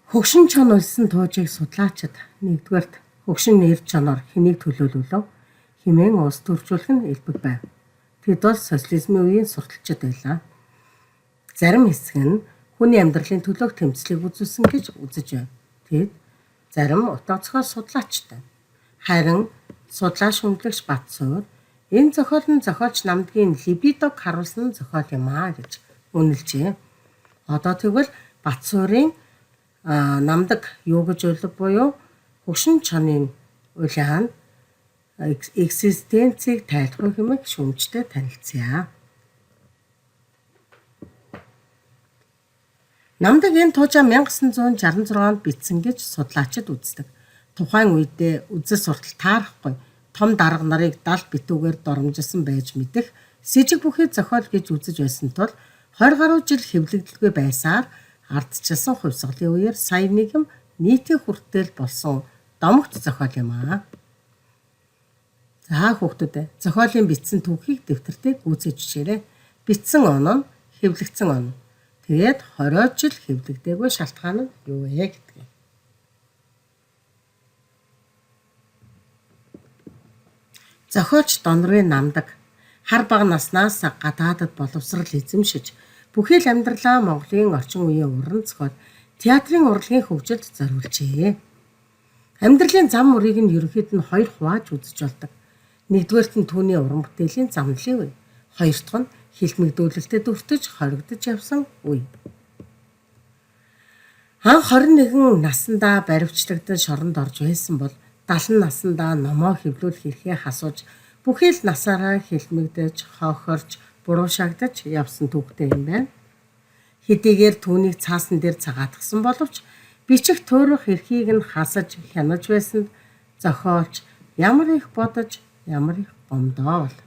Хөгшин чон улсын туужийг судлаачид нэгдүгээрт хөгшин нэр чоноор хэнийг төлөөлөлөө хэмээн улс төржүүлэх нь элбэг байв. Тэд бол социализмын үеийн сурталчид байлаа. Зарим хэсэг нь хүний амьдралын төлөөх тэмцлийг үзүүлсэн гэж үзэж байна. Тэд зарим утгацгаар судлаачтай. Харин судлаач хүндлэгч Батсуур энэ зохиол нь зохиолч намдгийн либидог харуулсан зохиол юм аа гэж үнэлжээ. Одоо тэгвэл Батсуурын намдаг юу гэж ойлов буюу хөгшин чонын улаан экзистенцийг тайлбар хэмээх шүүмжтэй танилцъя. Намдаг энэ туужаа 1966 онд бичсэн гэж судлаачид үздэг. Тухайн үедээ үзэл суртал таарахгүй том дарга нарыг 70 битүүгээр доромжилсан байж мэдэх сэжиг бүхий зохиол гэж үзэж байсан тул 20 гаруй жил хэвлэгдэлгүй байсаар ардчилсан хувьсгалын үеэр сая нэгэн нийтийн хүртэл болсон домогт зохиол юм аа. За хүүхдүүд зохиолын бичсэн түүхийг дэвтэртээ гүйцээж чирээ. Бичсэн он нь хэвлэгдсэн он. Тэгээд 20 жил хэвлэгдээгүй шалтгаан нь юу вэ гэдгийг. Зохиолч Донорын намдаг хар бага наснаас гадаадад боловсрал эзэмшиж бүхий л амьдралаа Монголын орчин үеийн уран зохиол театрын урлагийн хөгжилд зориулжээ. Амьдралын зам мөрийг нь ерөнхийд нь хоёр хувааж үзэж болдог. Нэгдүгээрт нь түүний уран бүтээлийн замналын үе, хоёр дахь нь хэлмэгдүүлэлтэд өртөж хоригдож явсан үе. Анх 21 наснда баривчлагдаж шоронд орж байсан бол 70 наснда номоо хэвлүүлэх эрхээ хасууж бүхий л насаараа хэлмэгдэж, хохирж, буруушаагдаж явсан түүхтэй юм байна. Хэдийгээр түүнийг цаасан дээр цагаатгсан боловч бичих туурах эрхийг нь хасаж хянаж байсанд зохиолч ямар их бодож, ямар их гомдоо бол.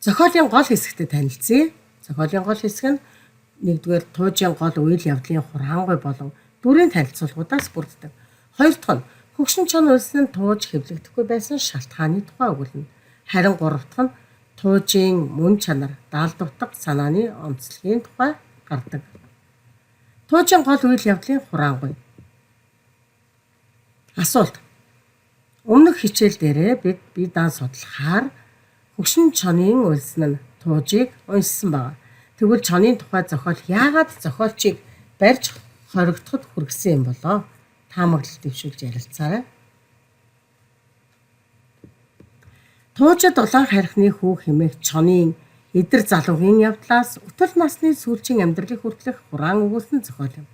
Зохиолын гол хэсэгтээ танилцъя. Зохиолын гол хэсэг нь нэгдүгээр туужийн гол үйл явдлын хураангуй болон дүрийн танилцуулгуудаас бүрддэг. Хоёр дахь нь хөгшин чон улсын тууж хэвлэгдэхгүй байсан шалтгааны тухай өгүүлнэ. Харин гурав дахь нь туужийн мөн чанар, даалд утга санааны онцлогийн тухай гардаг. Туужийн гол үйл явдлын хураангуй. Асуулт. Өмнөх хичээл дээрээ бид бие даан судлахаар хөгшин чонын улс нь туужийг уншсан байна. Тэгвэл чонын тухай зохиол яагаад зохиолчийг барьж хоригдоход хүргэсэн юм болоо? Таамаглалт дэвшүүлж ярилцаарай. Туужид улаан харихны хүү хэмээх чонын эдэр залуугийн явдлаас өтөл насны сүүлчийн амьдралыг хүртэлх хураан өгүүлсэн зохиол юм.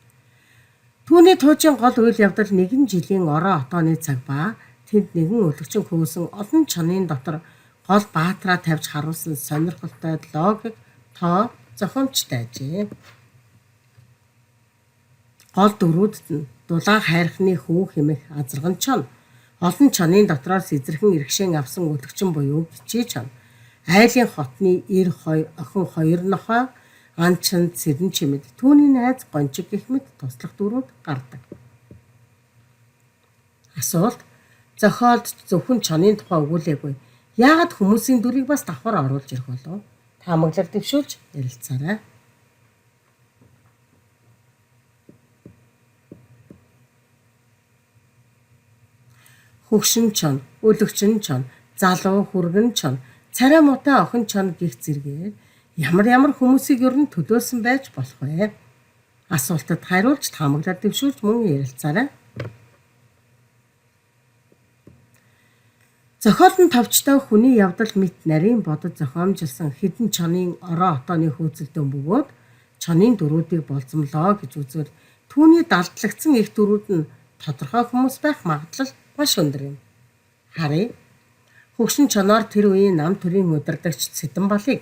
Түүний туужийн гол үйл явдал нэгэн жилийн ороо отооны цаг ба тэнд нэгэн өлөгчин хөөсөн олон чонын дотор гол баатраа тавьж харуулсан сонирхолтой логик тоо зохиомжтой ажээ. Гол дөрүүдэд нь дулаан хайрхны хүү хэмээх азарган чон, олон чонын дотроос эзэрхэн иргэшэн авсан өлөгчин буюу гичээ чон, айлын хотны эр охин хоёр нохой, анчин цэрэн чимэд, түүний найз гончиг гэх мэт туслах дөрүүд гардаг. Асуулт. Зохиолд зөвхөн чонын тухай өгүүлээгүй. Яагаад хүмүүсийн дүрийг бас давхар оруулж ирэх болов? Таамаглал дэвшүүлж ярилцаарай. Хөгшин чон, өлөгчин чон, залуу хүргэн чон, царай муутай охин чон гих зэргээр ямар хүмүүсийг ер нь төлөөлсөн байж болох вэ? Асуултад хариулж таамаглал дэвшүүлж мөн ярилцаарай. Зохиолын товчтой хүний явдал мэт нарийн бодож зохиомжилсан хэдэн чонын ороо отооны хөөцөлдөн бөгөөд чонын дөрүүдийг болзомлоо гэж үзвэл түүний далдлагдсан их дөрүүд нь тодорхой хүмүүс байх магадлал маш өндөр юм. Харъя. Хөгшин чоноор тэр үеийн нам төрийн удирдагч Цэдэнбалыг,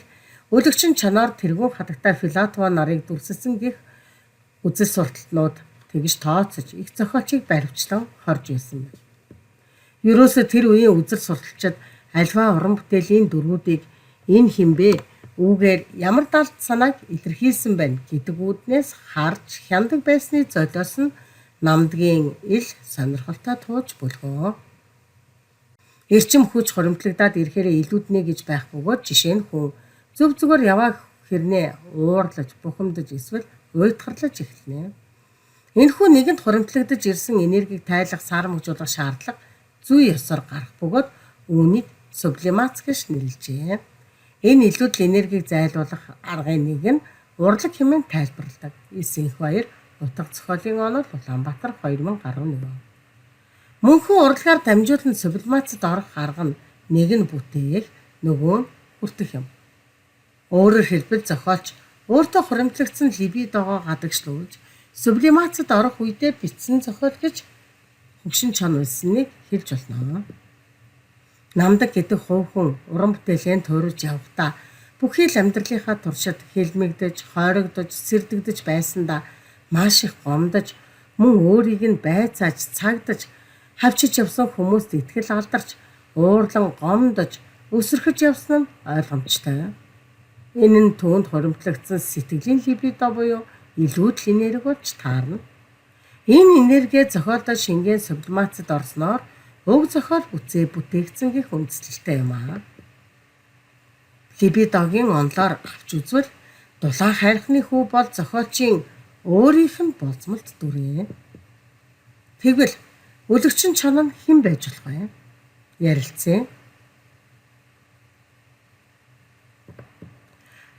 өлөгчин чоноор тэргүүн хатагтай Филатова нарыг дүрсэлсэн гэх үзэл сурталтнууд тэгж тооцож их зохиолчийг баривчлан хорж байсан байна. Ерөөсө тэр үеийн үзэл сурталчид альва уран бүтээлийн дөрүүдийг энэ хэмбэ үүгээр ямар далд санааг илэрхийлсэн байна гэдэг үүднээс харж хяндаг байсны золиос нь намдгийн ил сонирхолтой тууж бөлгөө. Эрчим хүч хоримтлагдаад ирэхээр илүүднэ гэж байх бөгөөд жишээ нь хүн зөв зүгээр яваа хэрнээ уурлаж, бухимдаж эсвэл уйтгарлаж эхэлнэ. Энэхүү нэгэнд хуримтлагдаж ирсэн энергийг тайлах, саарамжуулах шаардлага зүй ёсоор гарах бөгөөд үүнийг сублимац гэж нэрлэжээ. Энэ илүүдэл энергийг зайлуулах аргын нэг нь урлаг хэмээн тайлбарладаг. 9-2 утга зохиолын онол Улаанбаатар 2011. Мөнхөн урлагаар дамжуулан сублимацид орох арга нь нэг нь бүтээх, нөгөө нь хүртэх юм. Өөрөөр хэлбэл зохиолч өөртөө хуримтлагдсан либидогоо гадагшлуулж сублимацид орох үедээ бичсэн зохиол гэж хөгшин чон үлснэгийг хэлж болно. Намдаг гэдэг хувь хүн уран бүтээлээ туурж явахдаа бүхий л амьдралынхаа туршид хэлмэгдэж, хойрогдож, сэрдэгдэж байсандаа маш их гомдож, мөн өөрийг нь байцааж, цагдаж, хавчиж явсан хүмүүст итгэл алдарч, уурлан гомдож, өсөрхөж явсан нь ойлгомжтой. Энэ нь түүнд хуримтлагдсан сэтгэлийн либидо буюу илүүдл энерги болж таарна. Энэ энерги зохиолдол шингэн сублимацид орсноор уг зохиол бүтээгдсэн гэх үндэслэлтэй юм аа. Либидогийн онлоор авч үзвэл дулаан хайрхны хүү бол зохиолчийн өөрийнх нь болцмолт дүрээ. Тэгвэл үлэгчин чон нь хэн байж болох вэ? Ярилцъя.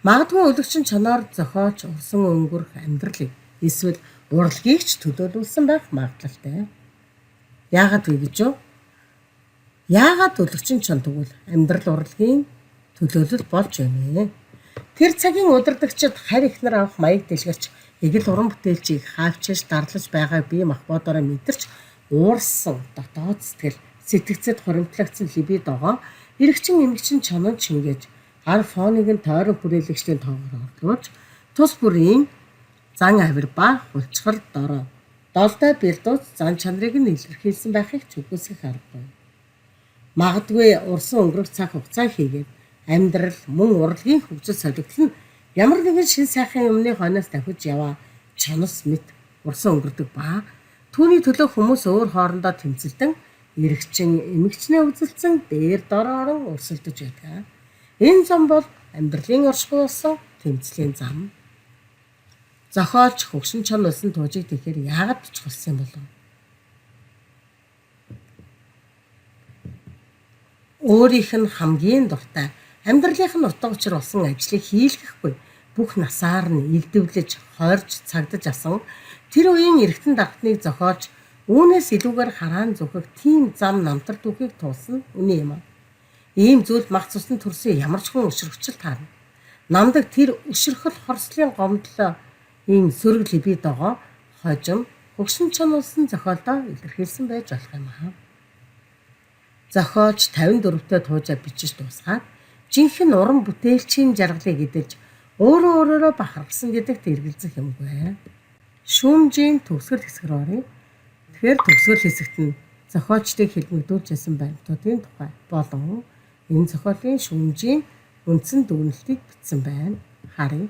Магадгүй үлэгчин чоноор зохиолч урсан өнгөрөх амьдралыг эсвэл урлагийг ч төлөөлүүлсэн байх магадлалтай. Яагаад вэ гэж юу? Яагаад үлэгчин чон тэгвэл амьдрал урлагийн төлөөлөл болж байна. Тэр цагийн удирдагчид харь ихнэр авах маяг дэлгэрч эгэл уран бүтээлчийг хаавчиж дарлаж байгааг бие махбодороо мэдэрч уурсан дотоод сэтгцэд хуримтлагдсан либидогоо эрэгчин эмэгчин чонод шингээж гар фоныг нь тойрон хүрээлэгчдийн тоогоор орлуулж тус бүрийн зан авир ба хулчгар дорой долдой бэлдууц зан чанарыг нь илэрхийлсэн байхыг ч үгүйсгэх аргагүй. Магадгүй урсан өнгөрөх цаг хугацаа хийгээд амьдрал мөн урлагийн хөгжил солигдол нь ямар нэгэн шин сайхан юмны хойноос давхиж яваа чанас мэт урсан өнгөрдөг ба түүний төлөө хүмүүс өөр хоорондоо тэмцэлдэн эрэгчин эмэгчнээ үзэлцэн дээр дороорон өрсөлдөж байдаг. Энэ зам бол амьдралын оршихуй болсон тэмцлийн зам. Зохиолч хөгшин чон улсын туужийг тэгэхээр яагаад бичих болсон юм болов? Өөрийнх нь хамгийн дуртай амьдралынх нь утга учир болсон ажлыг хийлгэхгүй бүх насаар нь илдэвлэж, хойрж, цагдаж асан тэр үеийн эргэтэн даргатныг зохиолж үүнээс илүүгээр хараан зүхэх тийм зам намтар түүхийг туулсан үний юм. Ийм зүйл мах цусны төрсөн ямар ч хүн өшрөгчл таарна. Намдаг тэр өшрөхөл хорслын гомдлоо ийм сөрөг либидогоо хожим хөгшин чон улсын зохиолдоо илэрхийлсэн байж болох юм аа. Зохиолч 54-тэй туужаа бичиж дуусгаад жинхэнэ уран бүтээлчийн жаргалыг эдэлж өөрөөрөө бахархсан гэдэгт эргэлзэх юмгүй. Шүүмжийн төгсгөл хэсгээр оръё. Тэгэхээр төгсгөл хэсэгт нь зохиолчдыг хэлмэгдүүлж байсан баримтуудын тухай болон энэ зохиолын шүүмжийн үндсэн дүгнэлтийг бичсэн байна. Харъя.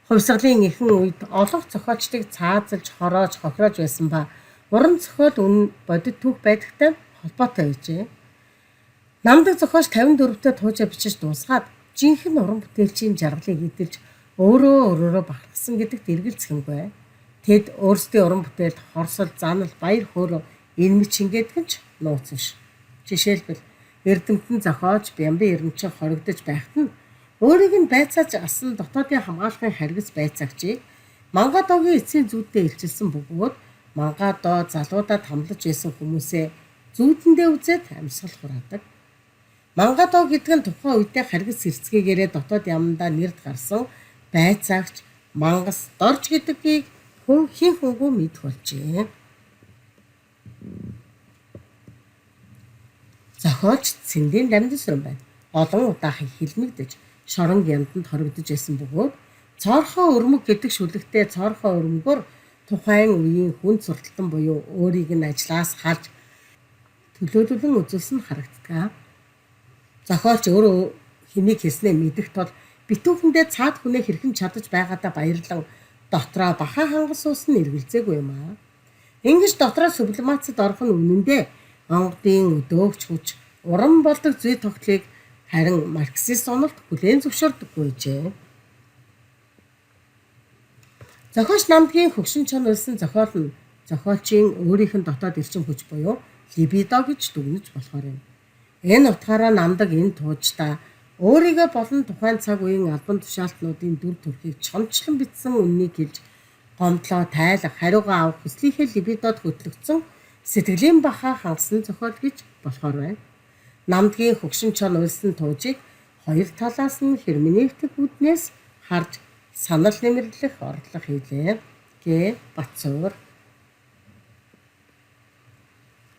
Хувьсгалын ихэнх үед олонх зохиолчдыг цаазалж, хороож, хохироож байсан ба уран зохиол үнэн бодит түүх байдагтай холбоотой байжээ. Намдаг зохиолч 54-тэй туужаа бичиж дуусгаад жинхэнэ уран бүтээлчийн жаргалыг эдэлж өөрөөрөө бахархсан гэдэгт эргэлзэх юмгүй. Тэд өөрсдийн уран бүтээлд хорсол, занал, баяр хөөрөө ирмэж шингээдэг нь ч нууц биш. Жишээлбэл эрдэмтэн зохиож Бямбын эрдэмчин хоригдож байхад нь өөрийг нь байцааж асан дотоодын хамгаалахын харгас байцаагчийг Мангадогийн эцсийн зүйдтэй илчилсэн бөгөөд Мангадо залуудад хамлаж байсан хүмүүсээ зүйдэндээ үзээд амьсгал хураадаг. Мангадо гэдэг нь тухайн үедээ харгас хэрцгийгээрээ дотоод ямандаа нэрд гарсан байцаагч Мангас Дорж гэдгийг хин хүнгүй мэдэх болжээ. Зохиолч Цэндийн Дамжин сүрэн байна. Олон удаа хэлмэгдэж шорон гямданд хоригдож байсан бөгөөд цоорхоо өрмөг гэдэг шүлэгтэй цоорхоо өрмөгөөр тухайн үеийн хүн сурталтан буюу өөрийг нь ажлаас халж төлөөлөлөн үзүүлсэн харагддаг. Зохиолч өөрөө хэнийг хэлснээ мэдэх тул битүүхэндээ цаад хүнээ хэрхэн чадаж байгаадаа баярлан дотроо бахан хангас суусан эргэлзээгүй юм аа. Ингэж дотроо сублимацид орох нь үнэндээ онгодын өдөөгч хүч уран болдог зүй тогтлыг харин марксист онолд хүлээн зөвшөөрдөггүй жээ. Зохиолч намдгийн хөгшин чон улсын зохиол нь зохиолчийн өөрийнх нь дотоод эрчим хүч буюу либидо гэж дүгнэж болохоор юм. Энэ утгаараа намдаг энэ тууждаа өөрийгөө болон тухайн цаг үеийн албан тушаалтнуудын дүр төрхийг чончлон бичсэн үннийг хэлж гомдлоо тайлах, хариугаа авах хүслийнхээ либидод хөтлөгдсөн сэтгэлийн бахаа хангасан зохиол гэж болохоор байна. Намдгийн хөгшин чон улсын туужийг хоёр талаас нь херменевтик үүднээс харж санал нэмэрлэх орлого хийлээ. Г. Батцуур